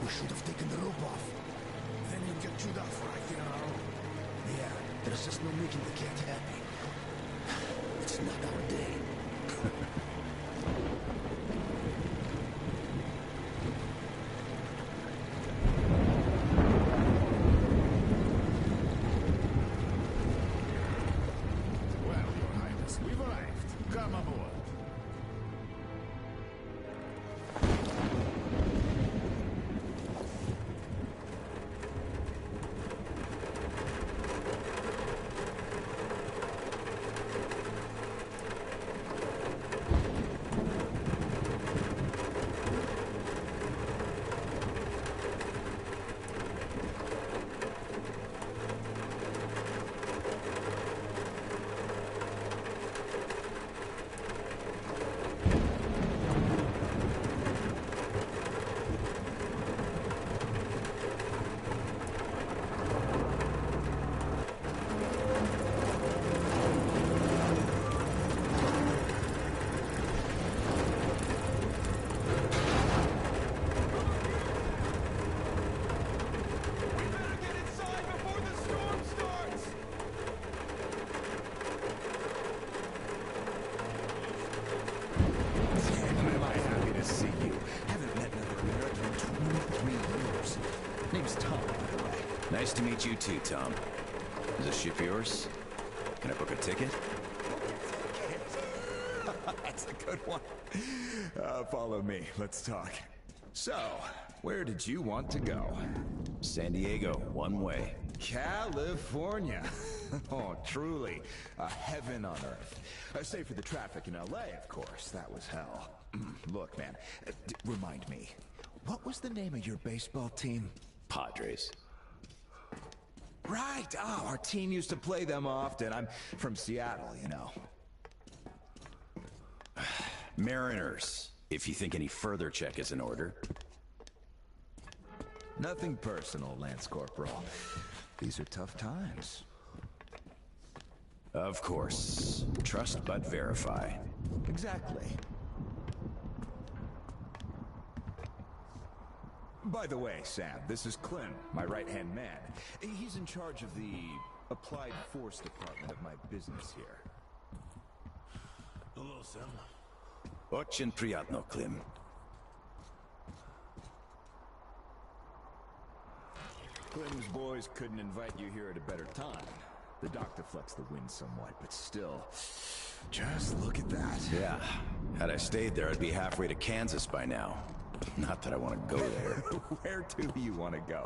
We should have taken the rope off. Then you'd get chewed off right there on our own. Yeah, there's just no making the cat happy. It's not our day. Well, Your Highness, we've arrived. Come aboard. Nice to meet you too, Tom. Is this ship yours? Can I book a ticket? That's a good one. Follow me. Let's talk. So, where did you want to go? San Diego, one way. California. Oh, truly. A heaven on earth. Save for the traffic in LA, of course. That was hell. Look, man, remind me. What was the name of your baseball team? Padres. Right. Oh, our team used to play them often. I'm from Seattle, you know. Mariners. If you think any further check is in order. Nothing personal, Lance Corporal. These are tough times. Of course. Trust but verify. Exactly. By the way, Sam, this is Clem, my right-hand man. He's in charge of the Applied Force department of my business here. Hello, Sam. Очень приятно, Clem. Clem's boys couldn't invite you here at a better time. The dock deflects the wind somewhat, but still, just look at that. Yeah. Had I stayed there, I'd be halfway to Kansas by now. Not that I want to go there. Where do you want to go?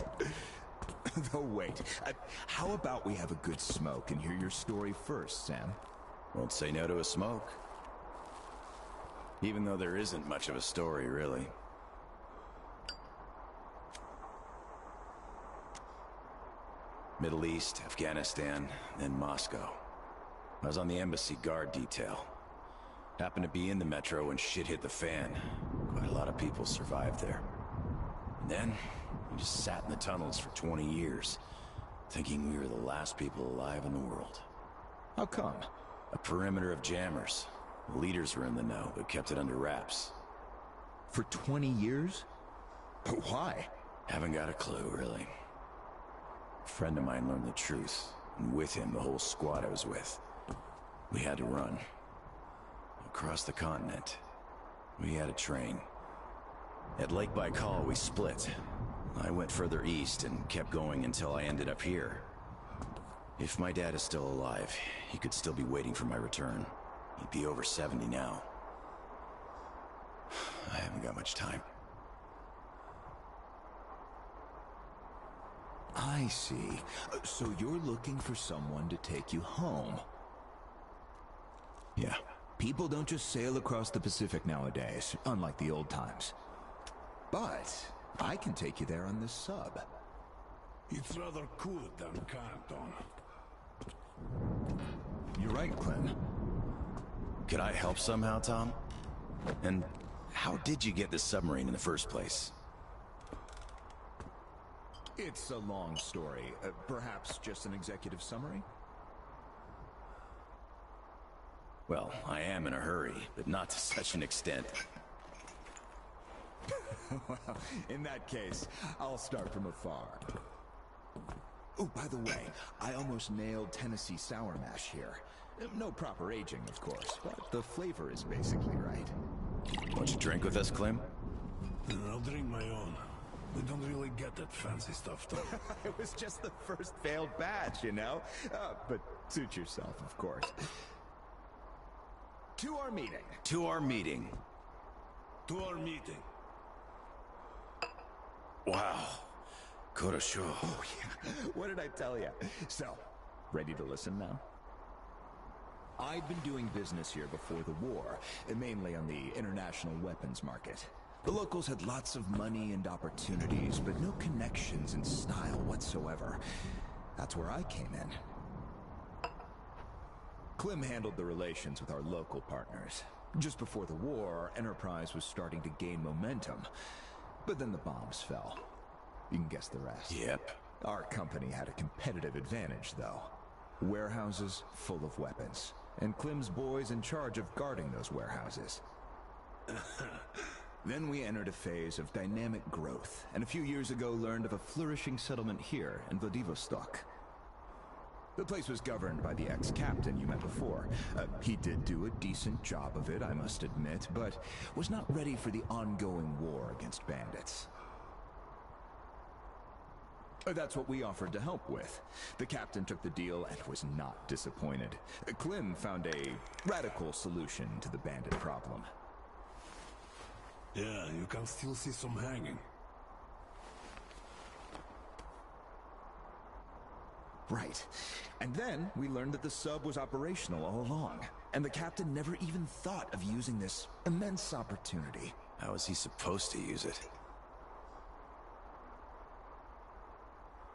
Though wait, how about we have a good smoke and hear your story first, Sam? Won't say no to a smoke. Even though there isn't much of a story, really. Middle East, Afghanistan, then Moscow. I was on the embassy guard detail. Happened to be in the metro when shit hit the fan. Quite a lot of people survived there. And then, we just sat in the tunnels for 20 years, thinking we were the last people alive in the world. How come? A perimeter of jammers. The leaders were in the know, but kept it under wraps. For 20 years? Why? Haven't got a clue, really. A friend of mine learned the truth, and with him, the whole squad I was with. We had to run. Across the continent. We had a train. At Lake Baikal, we split. I went further east and kept going until I ended up here. If my dad is still alive, he could still be waiting for my return. He'd be over 70 now. I haven't got much time. I see. So you're looking for someone to take you home. Yeah. People don't just sail across the Pacific nowadays, unlike the old times. But I can take you there on this sub. It's rather cool down Canton. You're right, Clem. Could I help somehow, Tom? And how did you get this submarine in the first place? It's a long story. Perhaps just an executive summary? Well, I am in a hurry, but not to such an extent. Well, in that case, I'll start from afar. Oh, by the way, I almost nailed Tennessee sour mash here. No proper aging, of course, but the flavor is basically right. Want you drink with us, Clem? I'll drink my own. We don't really get that fancy stuff, though. It was just the first failed batch, you know? But suit yourself, of course. To our meeting. To our meeting. To our meeting. Wow. Korosho. Oh, yeah. What did I tell you? So, ready to listen now? I'd been doing business here before the war, mainly on the international weapons market. The locals had lots of money and opportunities, but no connections in style whatsoever. That's where I came in. Clem handled the relations with our local partners. Just before the war, our enterprise was starting to gain momentum. But then the bombs fell. You can guess the rest. Yep. Our company had a competitive advantage, though. Warehouses full of weapons. And Clem's boys in charge of guarding those warehouses. Then we entered a phase of dynamic growth, and a few years ago learned of a flourishing settlement here in Vladivostok. The place was governed by the ex-captain you met before. He did do a decent job of it, I must admit, but was not ready for the ongoing war against bandits. That's what we offered to help with. The captain took the deal and was not disappointed. Clem found a radical solution to the bandit problem. Yeah, you can still see some hanging. Right. And then we learned that the sub was operational all along, and the captain never even thought of using this immense opportunity. How was he supposed to use it?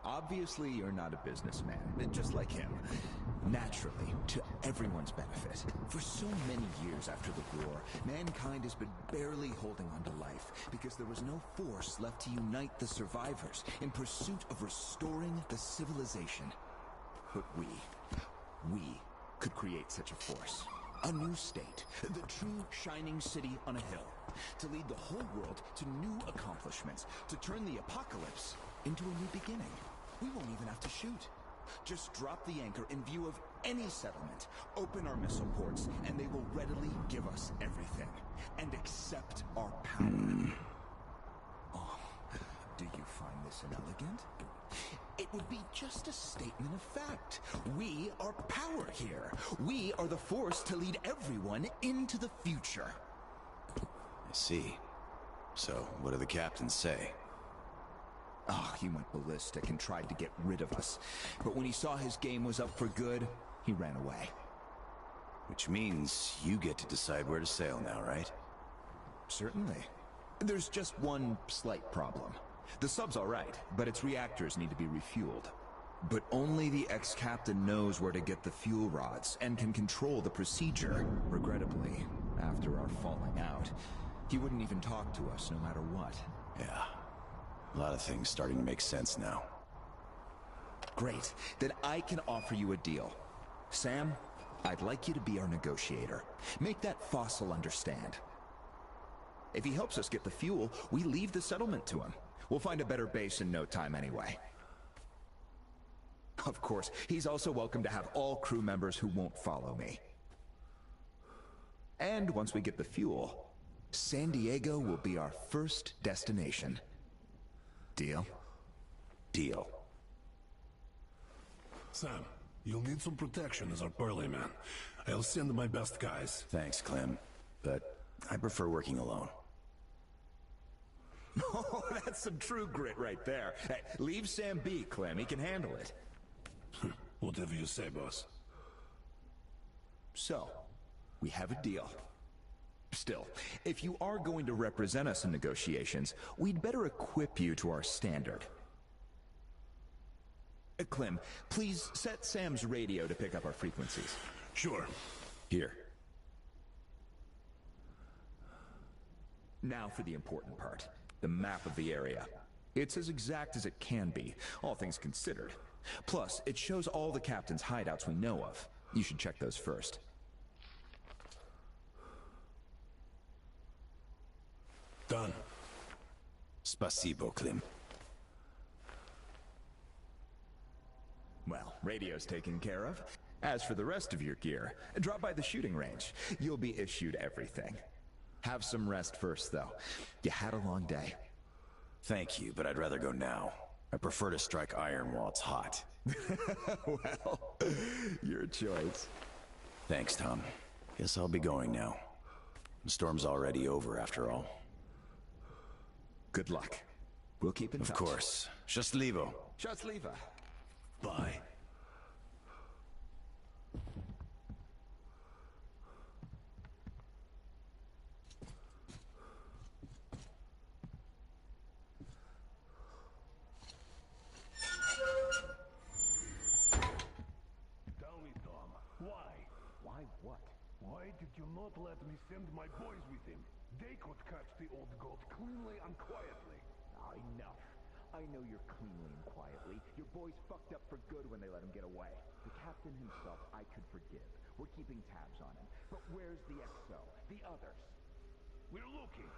Obviously, you're not a businessman, just like him. Naturally, to everyone's benefit. For so many years after the war, mankind has been barely holding on to life because there was no force left to unite the survivors in pursuit of restoring the civilization. But we could create such a force. A new state, the true shining city on a hill, to lead the whole world to new accomplishments, to turn the apocalypse into a new beginning. We won't even have to shoot. Just drop the anchor in view of any settlement, open our missile ports, and they will readily give us everything. And accept our power. Oh, do you find this inelegant? It would be just a statement of fact. We are power here. We are the force to lead everyone into the future. I see. So, what do the captains say? Oh, he went ballistic and tried to get rid of us. But when he saw his game was up for good, he ran away. Which means you get to decide where to sail now, right? Certainly. There's just one slight problem. The sub's all right, but its reactors need to be refueled. But only the ex-captain knows where to get the fuel rods and can control the procedure. Regrettably, after our falling out, he wouldn't even talk to us no matter what. Yeah. A lot of things starting to make sense now. Great. Then I can offer you a deal. Sam, I'd like you to be our negotiator. Make that fossil understand. If he helps us get the fuel, we leave the settlement to him. We'll find a better base in no time anyway. Of course, he's also welcome to have all crew members who won't follow me. And once we get the fuel, San Diego will be our first destination. Deal? Deal. Sam, you'll need some protection as our burly man. I'll send my best guys. Thanks, Clem. But I prefer working alone. Oh, that's some true grit right there. Hey, leave Sam be, Clem. He can handle it. Whatever you say, boss. So, we have a deal. Still, if you are going to represent us in negotiations, we'd better equip you to our standard. Clem, please set Sam's radio to pick up our frequencies. Sure. Here. Now for the important part. The map of the area. It's as exact as it can be, all things considered. Plus, it shows all the captain's hideouts we know of. You should check those first. Done. Spasibo, Klim. Well, radio's taken care of. As for the rest of your gear, drop by the shooting range. You'll be issued everything. Have some rest first, though. You had a long day. Thank you, but I'd rather go now. I prefer to strike iron while it's hot. Well, your choice. Thanks, Tom. Guess I'll be going now. The storm's already over, after all. Good luck. We'll keep in touch. Of course. Счастливо. Счастливо. Bye. Tell me, Tom, why? Why what? Why did you not let me send my boys with him? They could catch the old goat cleanly and quietly. Enough. I know you're cleanly and quietly. Your boys fucked up for good when they let him get away. The captain himself I could forgive. We're keeping tabs on him. But where's the XO? The others? We're looking.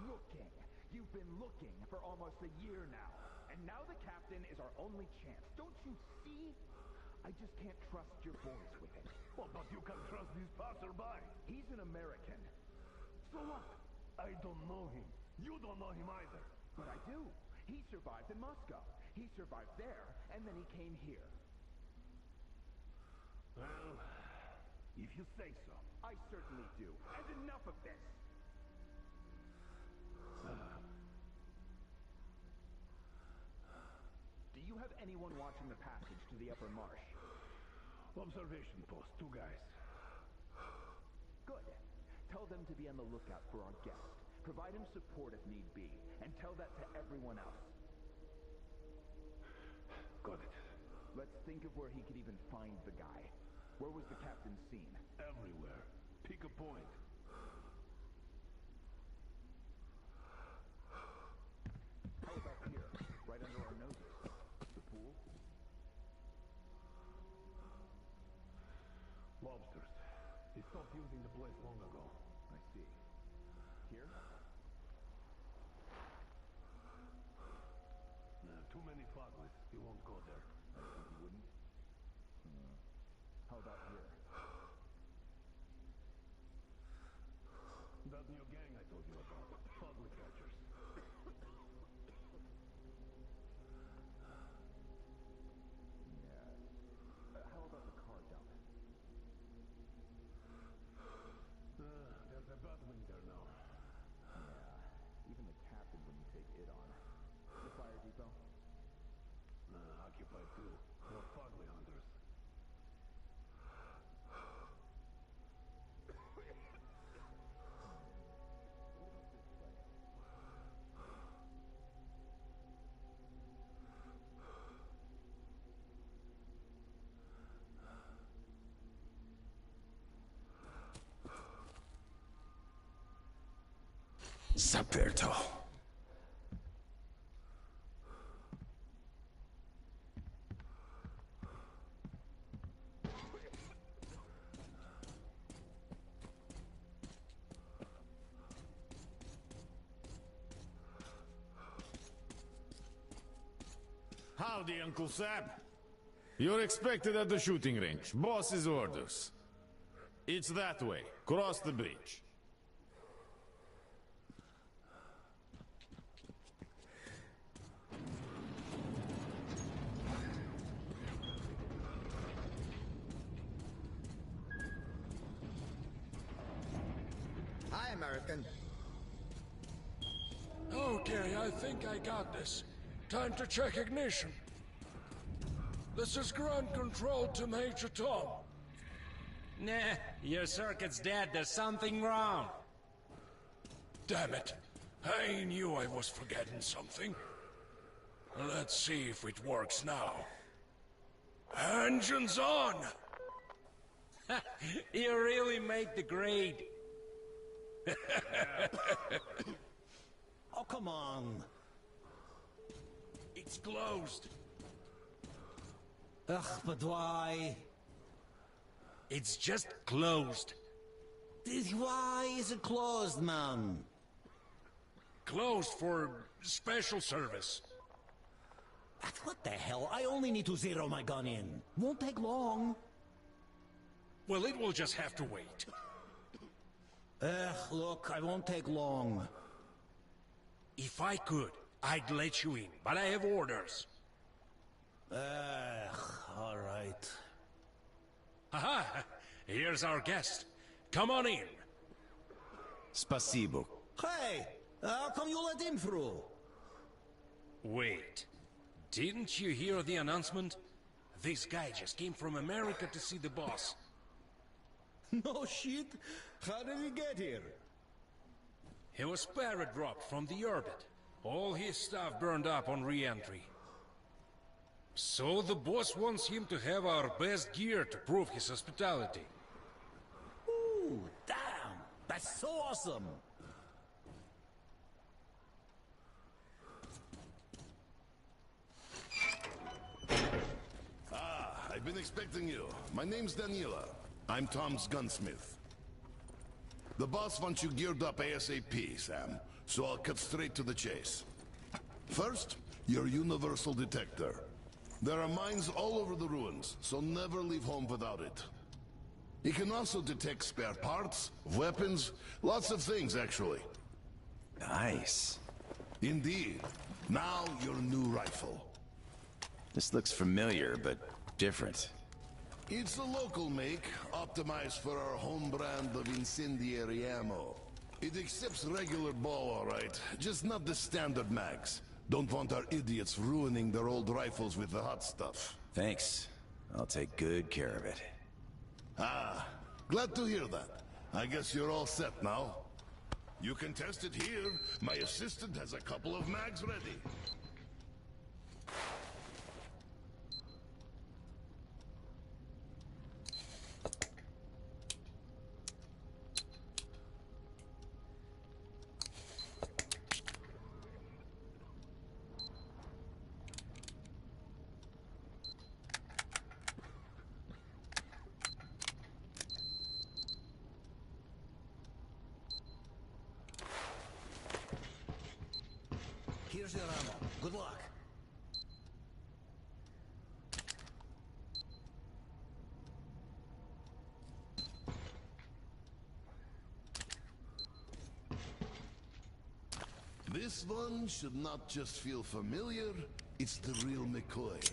Looking? You've been looking for almost a year now. And now the captain is our only chance. Don't you see? I just can't trust your boys with him. Well, but you can trust this passerby. He's an American. So what? I don't know him. You don't know him either. But I do. He survived in Moscow. He survived there, and then he came here. Well, if you say so. I certainly do. And enough of this! Do you have anyone watching the passage to the upper marsh? Observation post, 2 guys. Good. Tell them to be on the lookout for our guest. Provide him support if need be, and tell that to everyone else. Got it. Let's think of where he could even find the guy. Where was the captain seen? Everywhere. Pick a point. How about here? Right under our noses? The pool? Lobsters. They stopped using the place long ago. I see. Here? Too many foglets. He won't go there. I think he wouldn't. How about here? That new gang I told you about. Foglet catchers. Yes. How about the car dump? There's a Batwing there now. Yeah. Even the captain wouldn't take it on. The fire depot? Occupied too. More fogly hunters. Saperto. Howdy, Uncle Sam. You're expected at the shooting range. Boss's orders. It's that way. Cross the bridge. Hi, American. Okay, I think I got this. Time to check ignition. This is ground control to Major Tom. Nah, your circuit's dead. There's something wrong. Damn it. I knew I was forgetting something. Let's see if it works now. Engines on! You really made the grade. Oh, come on. It's closed. Ugh, but why? It's just closed. Why is it closed, man? Closed for special service. What the hell? I only need to zero my gun in. Won't take long. Well, it will just have to wait. Look, I won't take long. If I could, I'd let you in, but I have orders. All right. Haha, here's our guest. Come on in. Spasibo. Hey, how come you let him through? Wait, didn't you hear the announcement? This guy just came from America to see the boss. No shit? How did he get here? He was para-dropped from the orbit. All his stuff burned up on re-entry. So the boss wants him to have our best gear to prove his hospitality. Ooh, damn! That's so awesome! I've been expecting you. My name's Daniela. I'm Tom's gunsmith. The boss wants you geared up ASAP, Sam, so I'll cut straight to the chase. First, your universal detector. There are mines all over the ruins, so never leave home without it. It can also detect spare parts, weapons, lots of things, actually. Nice. Indeed. Now, your new rifle. This looks familiar, but different. It's a local make, optimized for our home brand of incendiary ammo. It accepts regular ball, all right, just not the standard mags. Don't want our idiots ruining their old rifles with the hot stuff. Thanks. I'll take good care of it. Ah, glad to hear that. I guess you're all set now. You can test it here. My assistant has a couple of mags ready. Here's your ammo. Good luck. This one should not just feel familiar, it's the real McCoy.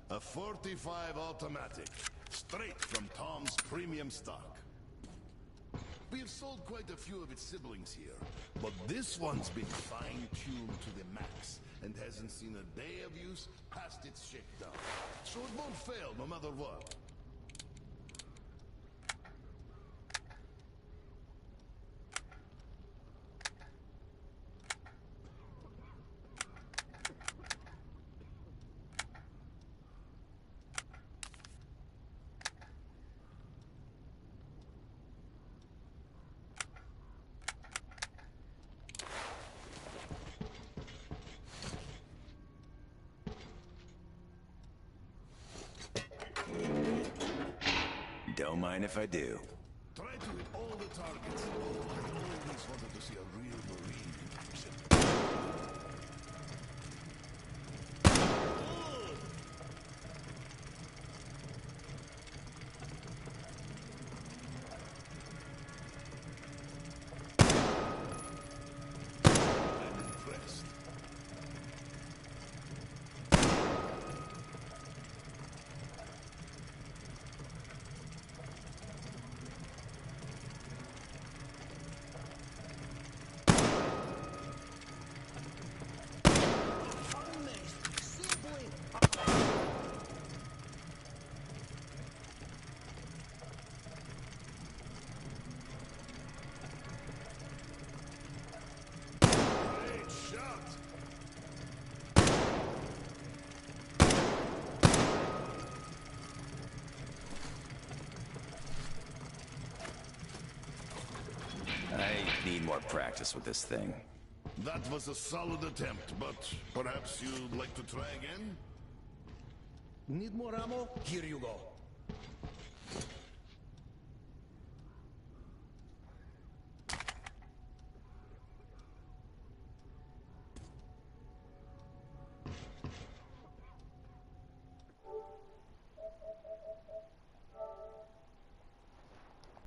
A 45 automatic, straight from Tom's premium stock. We've sold quite a few of its siblings here, but this one's been fine-tuned to the max and hasn't seen a day of use past its shakedown. So it won't fail no matter what. Don't mind if I do. Try to hit all the targets. Oh, I always wanted to see a real Marine in action. I'm impressed. Great shot! I need more practice with this thing. That was a solid attempt, but perhaps you'd like to try again? Need more ammo? Here you go.